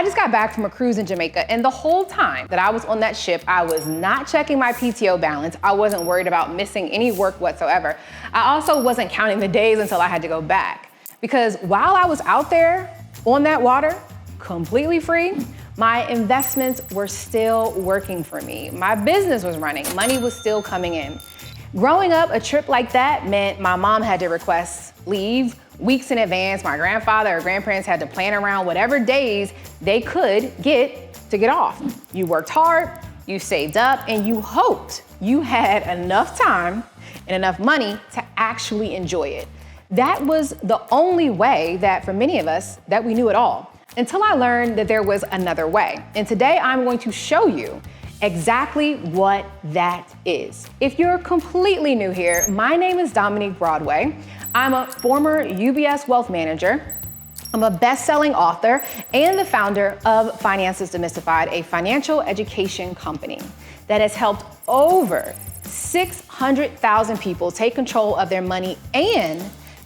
I just got back from a cruise in Jamaica, and the whole time that I was on that ship, I was not checking my PTO balance. I wasn't worried about missing any work whatsoever. I also wasn't counting the days until I had to go back. Because while I was out there on that water, completely free, my investments were still working for me. My business was running, money was still coming in. Growing up, a trip like that meant my mom had to request leave weeks in advance. My grandfather or grandparents had to plan around whatever days they could get to get off. You worked hard, you saved up, and you hoped you had enough time and enough money to actually enjoy it. That was the only way that for many of us that we knew at all, until I learned that there was another way. And today I'm going to show you exactly what that is. If you're completely new here, my name is Dominique Broadway. I'm a former UBS wealth manager. I'm a best-selling author and the founder of Finances Demystified, a financial education company that has helped over 600,000 people take control of their money and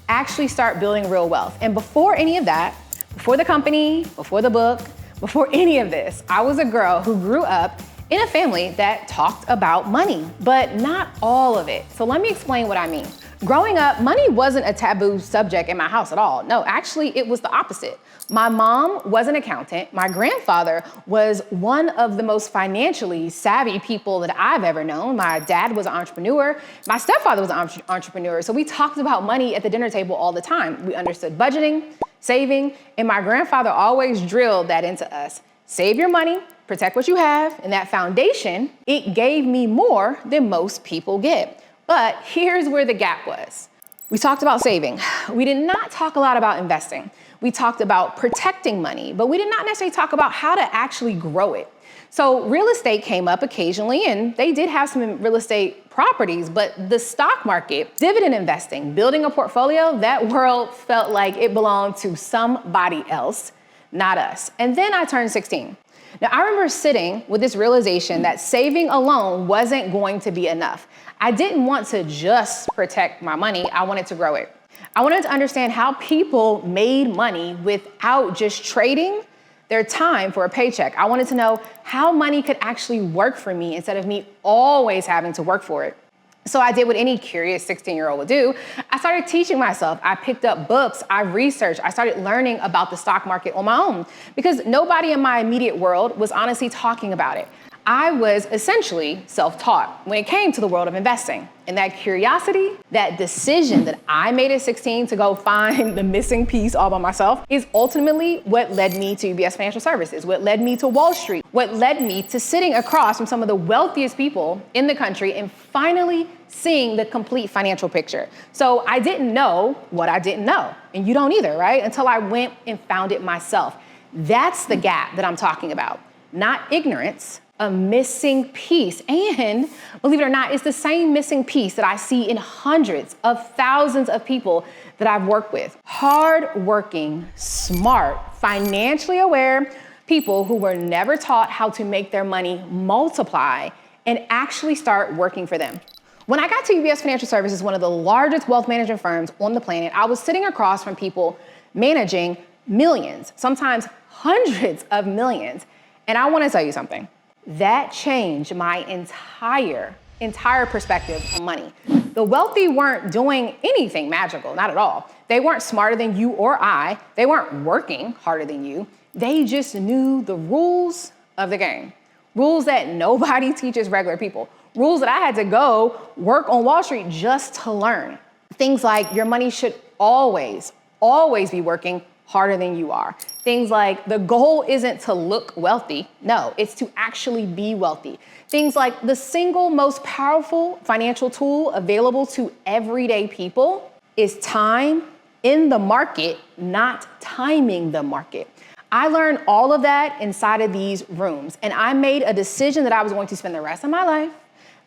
actually start building real wealth. And before any of that, before the company, before the book, before any of this, I was a girl who grew up in a family that talked about money, but not all of it. So let me explain what I mean. Growing up, money wasn't a taboo subject in my house at all. No, actually, it was the opposite. My mom was an accountant. My grandfather was one of the most financially savvy people that I've ever known. My dad was an entrepreneur. My stepfather was an entrepreneur. So we talked about money at the dinner table all the time. We understood budgeting, saving, and my grandfather always drilled that into us. Save your money, protect what you have, and that foundation, it gave me more than most people get. But here's where the gap was. We talked about saving. We did not talk a lot about investing. We talked about protecting money, but we did not necessarily talk about how to actually grow it. So real estate came up occasionally, and they did have some real estate properties, but the stock market, dividend investing, building a portfolio, that world felt like it belonged to somebody else, not us. And then I turned 16. Now, I remember sitting with this realization that saving alone wasn't going to be enough. I didn't want to just protect my money. I wanted to grow it. I wanted to understand how people made money without just trading their time for a paycheck. I wanted to know how money could actually work for me instead of me always having to work for it. So I did what any curious 16-year-old would do. I started teaching myself. I picked up books. I researched. I started learning about the stock market on my own because nobody in my immediate world was honestly talking about it. I was essentially self-taught when it came to the world of investing. And that curiosity, that decision that I made at 16 to go find the missing piece all by myself is ultimately what led me to UBS Financial Services, what led me to Wall Street, what led me to sitting across from some of the wealthiest people in the country and finally seeing the complete financial picture. So I didn't know what I didn't know. And you don't either, right? Until I went and found it myself. That's the gap that I'm talking about. Not ignorance, a missing piece. And believe it or not, it's the same missing piece that I see in hundreds of thousands of people that I've worked with. Hardworking, smart, financially aware people who were never taught how to make their money multiply and actually start working for them. When I got to UBS Financial Services, one of the largest wealth management firms on the planet, I was sitting across from people managing millions, sometimes hundreds of millions. And I want to tell you something. That changed my entire perspective on money. The wealthy weren't doing anything magical, not at all. They weren't smarter than you or I. They weren't working harder than you. They just knew the rules of the game. Rules that nobody teaches regular people. Rules that I had to go work on Wall Street just to learn. Things like your money should always be working harder than you are. Things like the goal isn't to look wealthy. No, it's to actually be wealthy. Things like the single most powerful financial tool available to everyday people is time in the market, not timing the market. I learned all of that inside of these rooms, and I made a decision that I was going to spend the rest of my life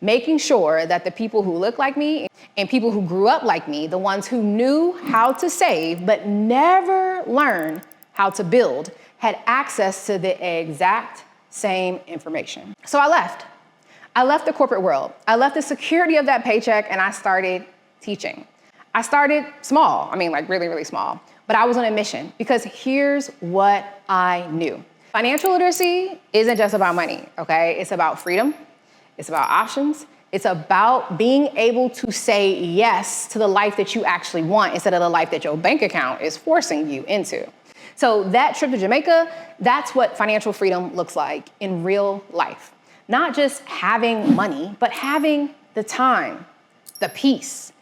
making sure that the people who look like me and people who grew up like me, the ones who knew how to save but never learned how to build, had access to the exact same information. So I left. I left the corporate world. I left the security of that paycheck and I started teaching. I started small, like really, really small, but I was on a mission because here's what I knew. Financial literacy isn't just about money, okay? It's about freedom. It's about options. It's about being able to say yes to the life that you actually want instead of the life that your bank account is forcing you into. So that trip to Jamaica, that's what financial freedom looks like in real life. Not just having money, but having the time, the peace,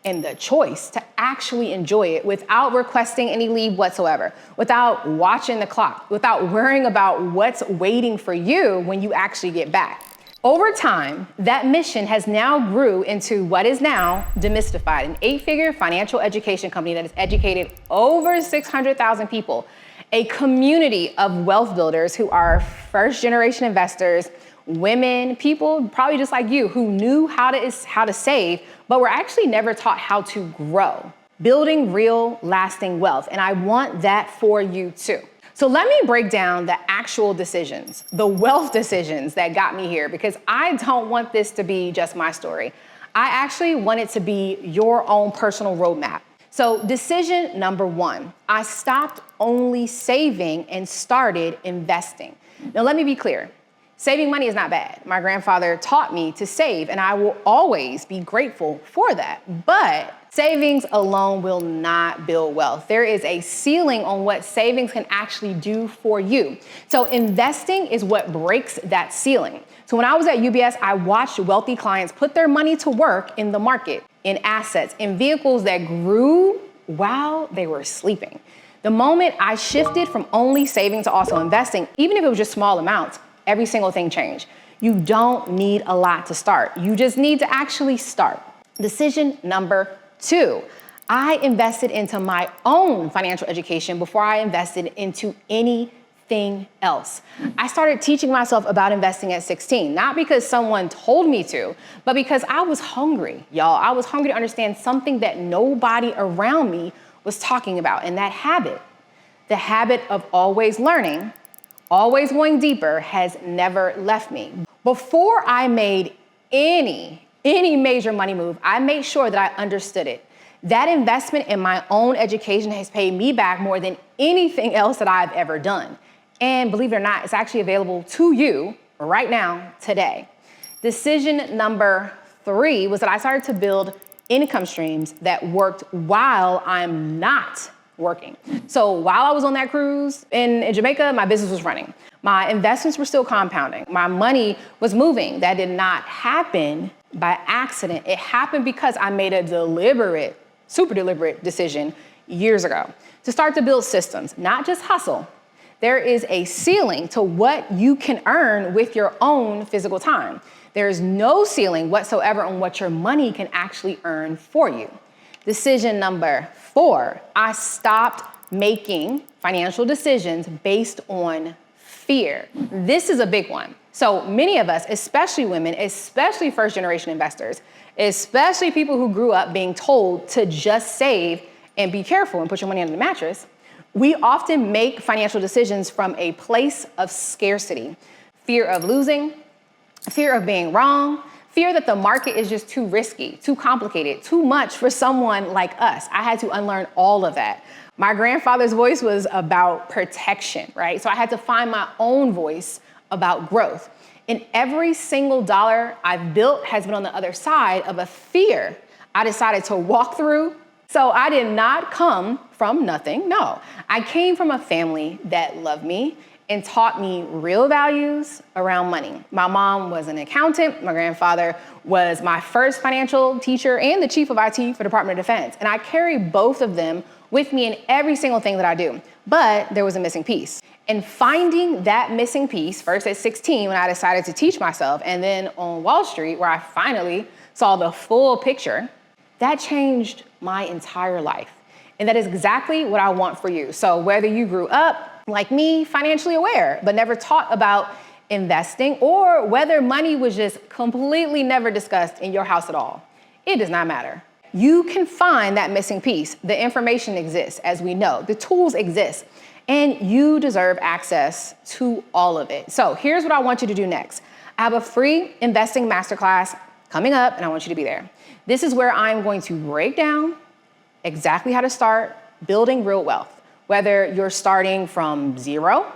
and the choice to actually enjoy it without requesting any leave whatsoever, without watching the clock, without worrying about what's waiting for you when you actually get back. Over time, that mission has now grew into what is now Demystified, an 8-figure financial education company that has educated over 600,000 people, a community of wealth builders who are first-generation investors, women, people probably just like you who knew how to save, but were actually never taught how to grow, building real lasting wealth. And I want that for you too. So let me break down the actual decisions, the wealth decisions that got me here, because I don't want this to be just my story. I actually want it to be your own personal roadmap. So decision number 1, I stopped only saving and started investing. Now let me be clear. Saving money is not bad. My grandfather taught me to save, and I will always be grateful for that. But savings alone will not build wealth. There is a ceiling on what savings can actually do for you. So investing is what breaks that ceiling. So when I was at UBS, I watched wealthy clients put their money to work in the market, in assets, in vehicles that grew while they were sleeping. The moment I shifted from only saving to also investing, even if it was just small amounts, every single thing changed. You don't need a lot to start. You just need to actually start. Decision number 2, I invested into my own financial education before I invested into anything else. I started teaching myself about investing at 16, not because someone told me to, but because I was hungry, y'all. I was hungry to understand something that nobody around me was talking about. And that habit, the habit of always learning, always going deeper, has never left me. Before I made any major money move, I made sure that I understood it. That investment in my own education has paid me back more than anything else that I've ever done. And believe it or not, it's actually available to you right now, today. Decision number 3 was that I started to build income streams that worked while I'm not working. So while I was on that cruise in Jamaica, my business was running. My investments were still compounding. My money was moving. That did not happen by accident. It happened because I made a deliberate, super deliberate decision years ago to start to build systems, not just hustle. There is a ceiling to what you can earn with your own physical time. There is no ceiling whatsoever on what your money can actually earn for you. Decision number 4, I stopped making financial decisions based on fear. This is a big one. So many of us, especially women, especially first-generation investors, especially people who grew up being told to just save and be careful and put your money under the mattress, we often make financial decisions from a place of scarcity, fear of losing, fear of being wrong, fear that the market is just too risky, too complicated, too much for someone like us. I had to unlearn all of that. My grandfather's voice was about protection, right? So I had to find my own voice about growth. And every single dollar I've built has been on the other side of a fear I decided to walk through. So I did not come from nothing, no. I came from a family that loved me and taught me real values around money. My mom was an accountant. My grandfather was my first financial teacher and the chief of IT for the Department of Defense. And I carry both of them with me in every single thing that I do. But there was a missing piece. And finding that missing piece, first at 16 when I decided to teach myself, and then on Wall Street where I finally saw the full picture, that changed my entire life. And that is exactly what I want for you. So whether you grew up like me, financially aware, but never taught about investing, or whether money was just completely never discussed in your house at all, it does not matter. You can find that missing piece. The information exists, as we know. The tools exist, and you deserve access to all of it. So here's what I want you to do next. I have a free investing masterclass coming up, and I want you to be there. This is where I'm going to break down exactly how to start building real wealth, whether you're starting from zero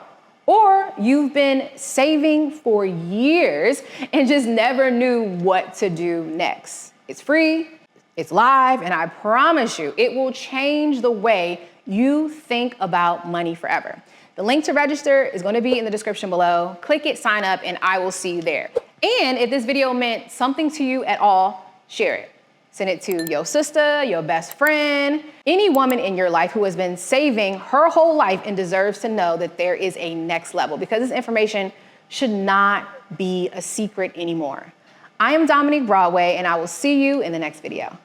or you've been saving for years and just never knew what to do next. It's free, it's live, and I promise you, it will change the way you think about money forever. The link to register is going to be in the description below. Click it, sign up, and I will see you there. And if this video meant something to you at all, share it. Send it to your sister, your best friend, any woman in your life who has been saving her whole life and deserves to know that there is a next level, because this information should not be a secret anymore. I am Dominique Broadway, and I will see you in the next video.